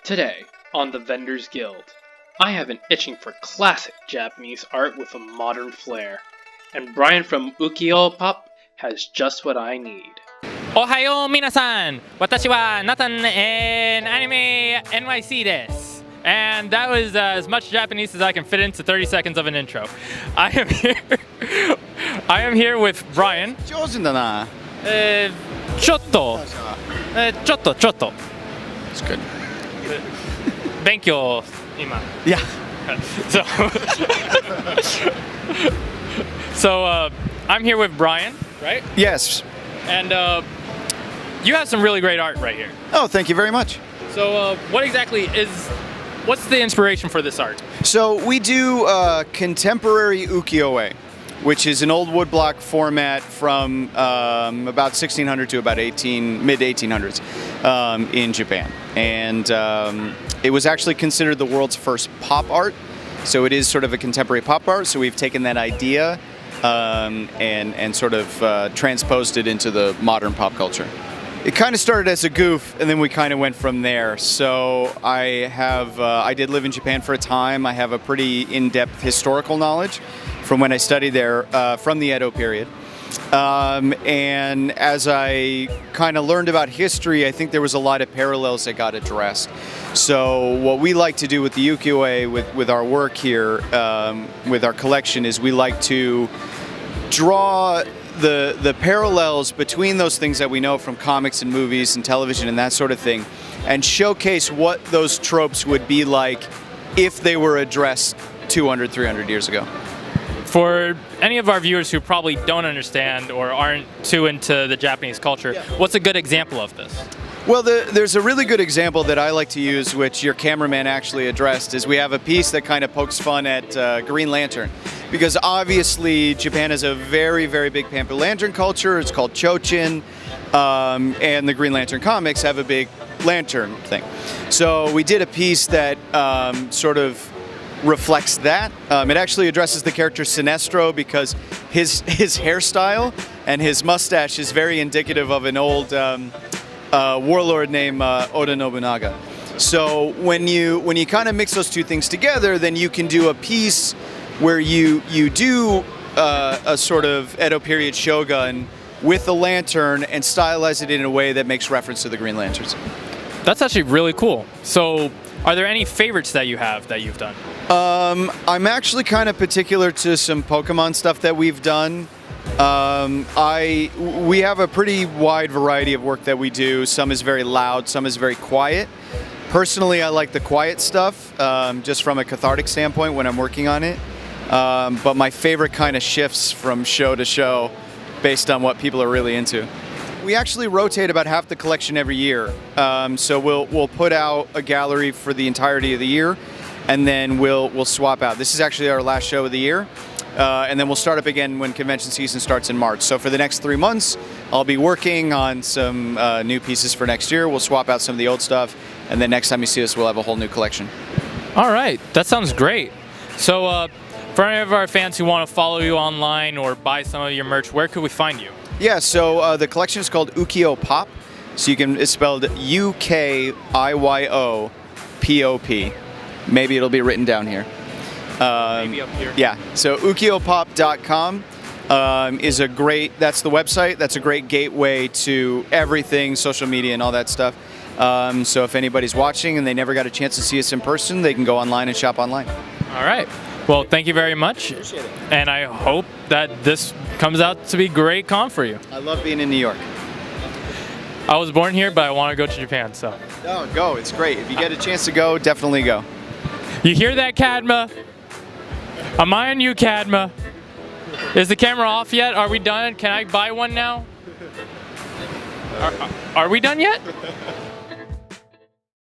Today, on the Vendors Guild, I have been itching for classic Japanese art with a modern flair, and Brian from Ukiyo Pop has just what I need. Ohayo minasan! Watashi wa Nathan in Anime NYC desu. And that was as much Japanese as I can fit into 30 seconds of an intro. I am here with Brian. 上手だな。ちょっと。It's good. 勉強今。Yeah. So I'm here with Brian, right? Yes. And you have some really great art right here. Oh, thank you very much. So what's the inspiration for this art? So we do contemporary ukiyo-e, which is an old woodblock format from about 1600 to about mid 1800s in Japan, and it was actually considered the world's first pop art. So it is sort of a contemporary pop art. So we've taken that idea and sort of transposed it into the modern pop culture. It kind of started as a goof, and then we kind of went from there. So I did live in Japan for a time. I have a pretty in-depth historical knowledge from when I studied there from the Edo period. And as I kind of learned about history, I think there was a lot of parallels that got addressed. So what we like to do with the ukiyo-e, with our work here, with our collection, is we like to draw the parallels between those things that we know from comics and movies and television and that sort of thing, and showcase what those tropes would be like if they were addressed 200, 300 years ago. For any of our viewers who probably don't understand or aren't too into the Japanese culture, what's a good example of this? Well, there's a really good example that I like to use, which your cameraman actually addressed, is we have a piece that kind of pokes fun at Green Lantern. Because obviously Japan has a very, very big Pamper Lantern culture. It's called Chochin, and the Green Lantern comics have a big lantern thing. So we did a piece that sort of reflects that. It actually addresses the character Sinestro because his hairstyle and his mustache is very indicative of an old warlord named Oda Nobunaga. So when you kind of mix those two things together, then you can do a piece where you do a sort of Edo period shogun with a lantern and stylize it in a way that makes reference to the Green Lanterns. That's actually really cool. So are there any favorites that you have that you've done? I'm actually kind of particular to some Pokemon stuff that we've done. We have a pretty wide variety of work that we do. Some is very loud, some is very quiet. Personally, I like the quiet stuff, just from a cathartic standpoint when I'm working on it. But my favorite kind of shifts from show to show based on what people are really into. We actually rotate about half the collection every year. So we'll put out a gallery for the entirety of the year, and then we'll swap out. This is actually our last show of the year. And then we'll start up again when convention season starts in March. So for the next 3 months, I'll be working on some new pieces for next year. We'll swap out some of the old stuff, and then next time you see us, we'll have a whole new collection. All right, that sounds great. So for any of our fans who want to follow you online or buy some of your merch, where could we find you? Yeah, so the collection is called Ukiyo Pop. So it's spelled Ukiyo-Pop. Maybe it'll be written down here. Maybe up here. Yeah, so ukiyopop.com is that's the website. That's a great gateway to everything, social media and all that stuff. So if anybody's watching and they never got a chance to see us in person, they can go online and shop online. All right. Well, thank you very much. Appreciate it. And I hope that this comes out to be a great con for you. I love being in New York. I was born here, but I want to go to Japan, so. Oh, go. It's great. If you get a chance to go, definitely go. You hear that, Cadma? Am I on you, Cadma? Is the camera off yet? Are we done? Can I buy one now? Are we done yet?